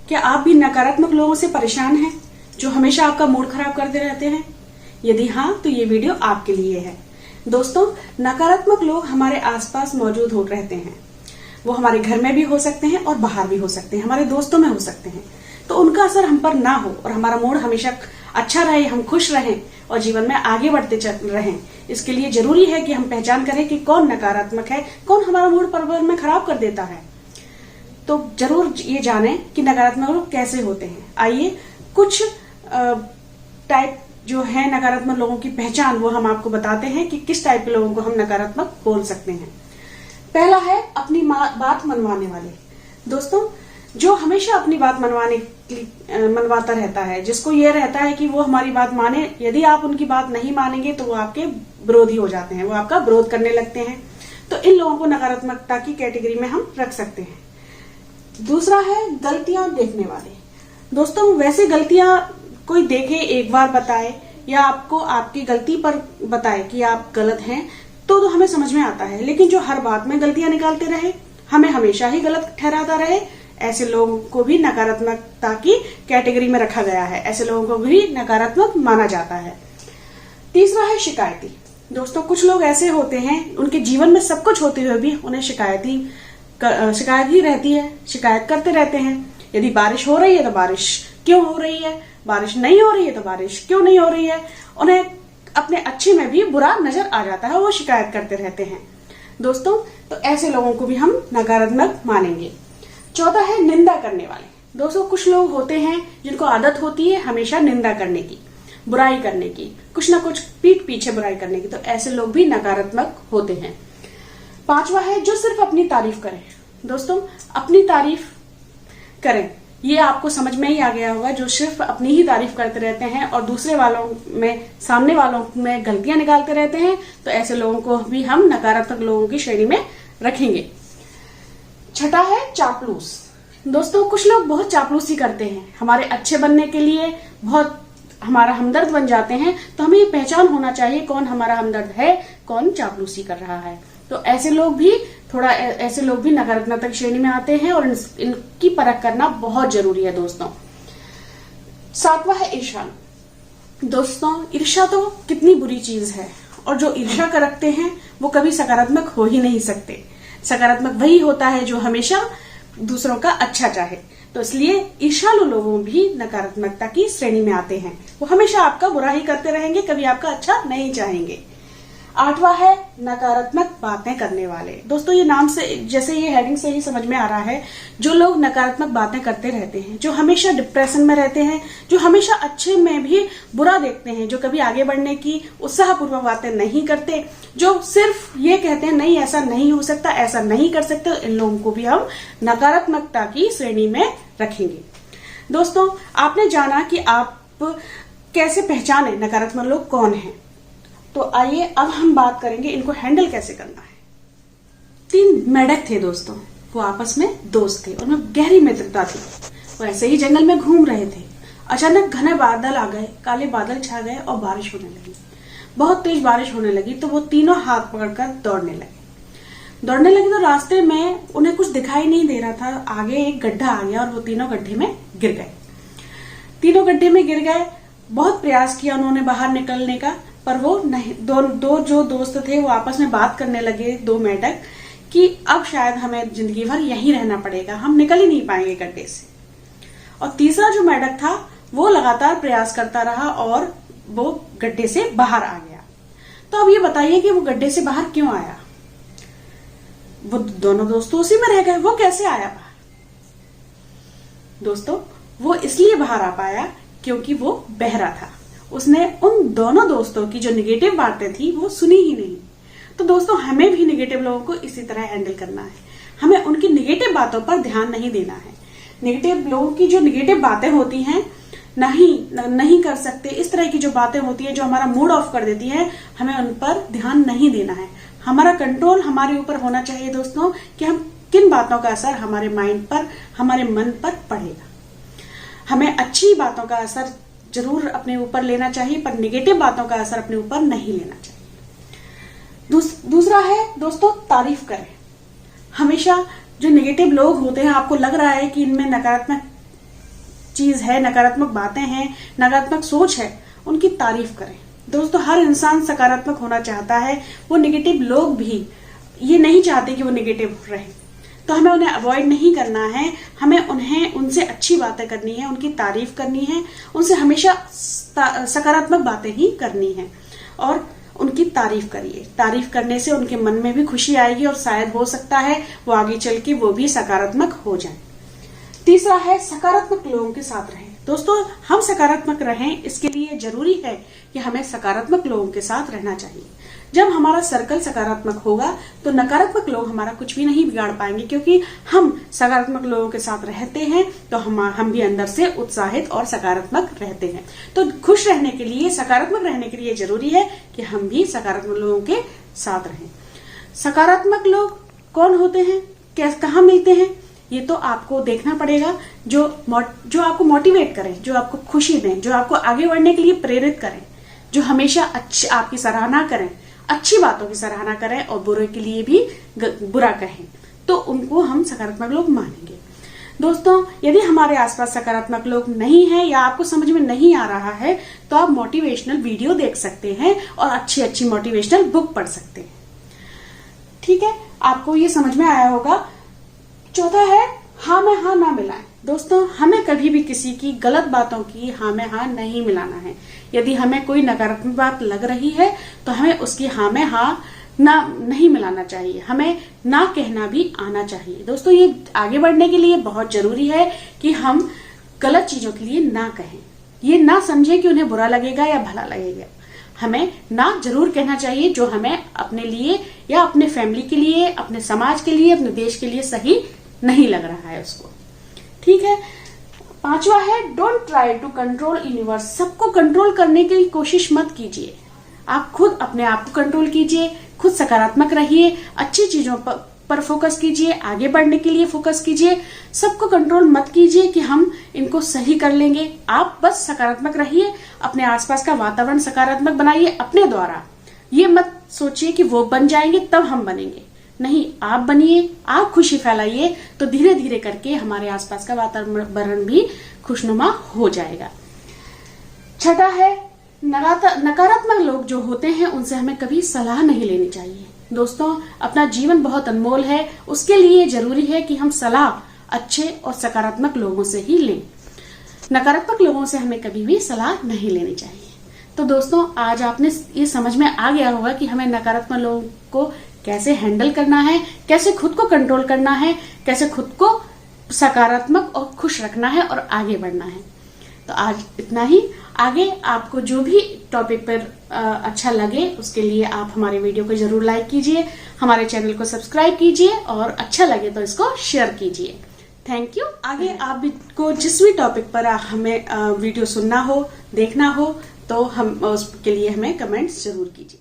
क्या आप भी नकारात्मक लोगों से परेशान हैं जो हमेशा आपका मूड खराब करते रहते हैं? यदि हाँ, तो ये वीडियो आपके लिए है। दोस्तों, नकारात्मक लोग हमारे आसपास मौजूद हो रहते हैं। वो हमारे घर में भी हो सकते हैं और बाहर भी हो सकते हैं, हमारे दोस्तों में हो सकते हैं। तो उनका असर हम पर ना हो और हमारा मूड हमेशा अच्छा रहे, हम खुश रहें और जीवन में आगे बढ़ते चल रहें। इसके लिए जरूरी है कि हम पहचान करें कि कौन नकारात्मक है, कौन हमारा मूड पल में खराब कर देता है। तो जरूर ये जानें कि नकारात्मक लोग कैसे होते हैं। आइए कुछ टाइप जो है नकारात्मक लोगों की पहचान, वो हम आपको बताते हैं कि किस टाइप के लोगों को हम नकारात्मक बोल सकते हैं। पहला है अपनी बात मनवाने वाले। दोस्तों, जो हमेशा अपनी बात मनवाता रहता है, जिसको ये रहता है कि वो हमारी बात माने, यदि आप उनकी बात नहीं मानेंगे तो वो आपके विरोधी हो जाते हैं, वो आपका विरोध करने लगते हैं। तो इन लोगों को नकारात्मकता की कैटेगरी में हम रख सकते हैं। दूसरा है गलतियां देखने वाले। दोस्तों, वैसे गलतियां कोई देखे, एक बार बताए या आपको आपकी गलती पर बताए कि आप गलत हैं तो हमें समझ में आता है। लेकिन जो हर बात में गलतियां निकालते रहे, हमें हमेशा ही गलत ठहराता रहे, ऐसे लोगों को भी नकारात्मकता की कैटेगरी में रखा गया है। ऐसे लोगों को भी नकारात्मक माना जाता है। तीसरा है शिकायती। दोस्तों, कुछ लोग ऐसे होते हैं, उनके जीवन में सब कुछ होते हुए भी उन्हें शिकायत ही रहती है, शिकायत करते रहते हैं। यदि बारिश हो रही है तो बारिश क्यों हो रही है, बारिश नहीं हो रही है तो बारिश क्यों नहीं हो रही है। उन्हें अपने अच्छे में भी बुरा नजर आ जाता है, वो शिकायत करते रहते हैं। दोस्तों, तो ऐसे लोगों को भी हम नकारात्मक मानेंगे। चौथा है निंदा करने वाले। दोस्तों, कुछ लोग होते हैं जिनको आदत होती है हमेशा निंदा करने की, बुराई करने की, कुछ ना कुछ पीठ पीछे बुराई करने की। तो ऐसे लोग भी नकारात्मक होते हैं। पांचवा है जो सिर्फ अपनी तारीफ करें। दोस्तों, अपनी तारीफ करें, ये आपको समझ में ही आ गया होगा। जो सिर्फ अपनी ही तारीफ करते रहते हैं और दूसरे वालों में, सामने वालों में गलतियां निकालते रहते हैं, तो ऐसे लोगों को भी हम नकारात्मक लोगों की श्रेणी में रखेंगे। छठा है चापलूस। दोस्तों, कुछ लोग बहुत चापलूसी करते हैं, हमारे अच्छे बनने के लिए बहुत हमारा हमदर्द बन जाते हैं। तो हमें ये पहचान होना चाहिए कौन हमारा हमदर्द है, कौन चापलूसी कर रहा है। तो ऐसे लोग भी नकारात्मक श्रेणी में आते हैं और इनकी परख करना बहुत जरूरी है। दोस्तों, सातवां है ईर्ष्या। दोस्तों, ईर्ष्या तो कितनी बुरी चीज है, और जो ईर्ष्या कर रखते हैं वो कभी सकारात्मक हो ही नहीं सकते। सकारात्मक वही होता है जो हमेशा दूसरों का अच्छा चाहे। तो इसलिए ईर्ष्यालु लोग भी नकारात्मकता की श्रेणी में आते हैं। वो हमेशा आपका बुरा ही करते रहेंगे, कभी आपका अच्छा नहीं चाहेंगे। आठवां है नकारात्मक बातें करने वाले। दोस्तों, ये नाम से, जैसे ये हेडिंग से ही समझ में आ रहा है, जो लोग नकारात्मक बातें करते रहते हैं, जो हमेशा डिप्रेशन में रहते हैं, जो हमेशा अच्छे में भी बुरा देखते हैं, जो कभी आगे बढ़ने की उत्साहपूर्वक बातें नहीं करते, जो सिर्फ ये कहते हैं नहीं ऐसा नहीं हो सकता, ऐसा नहीं कर सकते, इन लोगों को भी हम नकारात्मकता की श्रेणी में रखेंगे। दोस्तों, आपने जाना कि आप कैसे पहचाने नकारात्मक लोग कौन है। तो आइए अब हम बात करेंगे इनको हैंडल कैसे करना है। 3 मेंढक थे दोस्तों, वो आपस में दोस्त थे, उनमें गहरी मित्रता थी। वो ऐसे ही जंगल में घूम रहे थे। अचानक घने बादल आ गए, काले बादल छा गए और बारिश होने लगी। बहुत तेज बारिश होने लगी तो वो तीनों हाथ पकड़कर दौड़ने लगे तो रास्ते में उन्हें कुछ दिखाई नहीं दे रहा था। आगे एक गड्ढा आ गया और वो तीनों गड्ढे में गिर गए। बहुत प्रयास किया उन्होंने बाहर निकलने का, पर वो नहीं। दो जो दोस्त थे वो आपस में बात करने लगे, 2 मेंढक, कि अब शायद हमें जिंदगी भर यहीं रहना पड़ेगा, हम निकल ही नहीं पाएंगे गड्ढे से। और तीसरा जो मेंढक था वो लगातार प्रयास करता रहा और वो गड्ढे से बाहर आ गया। तो अब ये बताइए कि वो गड्ढे से बाहर क्यों आया? वो दोनों दोस्त उसी में रह गए, वो कैसे आया बाहर? दोस्तों, वो इसलिए बाहर आ पाया क्योंकि वो बहरा था। उसने उन दोनों दोस्तों की जो निगेटिव बातें थी वो सुनी ही नहीं। तो दोस्तों, हमें भी निगेटिव लोगों को इसी तरह हैंडल करना है। हमें उनकी निगेटिव बातों पर ध्यान नहीं देना है। निगेटिव लोगों की जो निगेटिव बातें होती हैं, नहीं कर सकते, इस तरह की जो बातें होती है जो हमारा मूड ऑफ कर देती है, हमें उन पर ध्यान नहीं देना है। हमारा कंट्रोल हमारे ऊपर होना चाहिए दोस्तों, कि हम किन बातों का असर हमारे माइंड पर, हमारे मन पर पड़ेगा। हमें अच्छी बातों का असर जरूर अपने ऊपर लेना चाहिए, पर निगेटिव बातों का असर अपने ऊपर नहीं लेना चाहिए। दूसरा है दोस्तों, तारीफ करें। हमेशा जो निगेटिव लोग होते हैं, आपको लग रहा है कि इनमें नकारात्मक चीज है, नकारात्मक बातें हैं, नकारात्मक सोच है, उनकी तारीफ करें। दोस्तों हर इंसान सकारात्मक होना चाहता है, वो नेगेटिव लोग भी ये नहीं चाहते कि वो नेगेटिव रहे, तो हमें उन्हें अवॉइड नहीं करना है, हमें उनसे अच्छी बातें करनी है, उनकी तारीफ करनी है, उनसे हमेशा सकारात्मक बातें ही करनी है और उनकी तारीफ करिए। तारीफ करने से उनके मन में भी खुशी आएगी और शायद हो सकता है वो आगे चल के वो भी सकारात्मक हो जाए। तीसरा है सकारात्मक लोगों के साथ रहें। दोस्तों हम सकारात्मक रहें, इसके लिए जरूरी है कि हमें सकारात्मक लोगों के साथ रहना चाहिए। जब हमारा सर्कल सकारात्मक होगा तो नकारात्मक लोग हमारा कुछ भी नहीं बिगाड़ पाएंगे, क्योंकि हम सकारात्मक लोगों के साथ रहते हैं तो हम भी अंदर से उत्साहित और सकारात्मक रहते हैं। तो खुश रहने के लिए, सकारात्मक रहने के लिए जरूरी है कि हम भी सकारात्मक लोगों के साथ रहें। सकारात्मक लोग कौन होते हैं, कहाँ मिलते हैं, ये तो आपको देखना पड़ेगा। जो आपको मोटिवेट करें, जो आपको खुशी दें, जो आपको आगे बढ़ने के लिए प्रेरित करें, जो हमेशा आपकी सराहना करें, अच्छी बातों की सराहना करें और बुरे के लिए भी बुरा कहें, तो उनको हम सकारात्मक लोग मानेंगे। दोस्तों यदि हमारे आसपास सकारात्मक लोग नहीं है या आपको समझ में नहीं आ रहा है तो आप मोटिवेशनल वीडियो देख सकते हैं और अच्छी अच्छी मोटिवेशनल बुक पढ़ सकते हैं। ठीक है, आपको ये समझ में आया होगा। चौथा है हाँ में हाँ ना मिलाएं। दोस्तों हमें कभी भी किसी की गलत बातों की हाँ में हाँ नहीं मिलाना है। यदि हमें कोई नकारात्मक बात लग रही है तो हमें उसकी हाँ में हाँ ना नहीं मिलाना चाहिए, हमें ना कहना भी आना चाहिए। दोस्तों ये आगे बढ़ने के लिए बहुत जरूरी है कि हम गलत चीजों के लिए ना कहें। ये ना समझे कि उन्हें बुरा लगेगा या भला लगेगा, हमें ना जरूर कहना चाहिए जो हमें अपने लिए या अपने फैमिली के लिए, अपने समाज के लिए, अपने देश के लिए सही नहीं लग रहा है उसको। ठीक है। पांचवा है don't try to control universe. सबको कंट्रोल करने की कोशिश मत कीजिए, आप खुद अपने आप को कंट्रोल कीजिए, खुद सकारात्मक रहिए, अच्छी चीजों पर फोकस कीजिए, आगे बढ़ने के लिए फोकस कीजिए। सबको कंट्रोल मत कीजिए कि हम इनको सही कर लेंगे। आप बस सकारात्मक रहिए, अपने आसपास का वातावरण सकारात्मक बनाइए अपने द्वारा। ये मत सोचिए कि वो बन जाएंगे तब हम बनेंगे, नहीं, आप बनिए, आप खुशी फैलाइए, तो धीरे धीरे करके हमारे आसपास का वातावरण भी खुशनुमा हो जाएगा। छठा है नकारात्मक लोग जो होते हैं उनसे हमें कभी सलाह नहीं लेनी चाहिए। दोस्तों अपना जीवन बहुत अनमोल है, उसके लिए जरूरी है कि हम सलाह अच्छे और सकारात्मक लोगों से ही लें। नकारात्मक लोगों से हमें कभी भी सलाह नहीं लेनी चाहिए। तो दोस्तों आज आपने ये समझ में आ गया होगा कि हमें नकारात्मक लोगों को कैसे हैंडल करना है, कैसे खुद को कंट्रोल करना है, कैसे खुद को सकारात्मक और खुश रखना है और आगे बढ़ना है। तो आज इतना ही। आगे आपको जो भी टॉपिक पर अच्छा लगे उसके लिए आप हमारे वीडियो को जरूर लाइक कीजिए, हमारे चैनल को सब्सक्राइब कीजिए और अच्छा लगे तो इसको शेयर कीजिए। Thank you. आगे आपको जिस भी टॉपिक पर हमें वीडियो सुनना हो, देखना हो, तो हम उसके लिए हमें कमेंट्स जरूर कीजिए।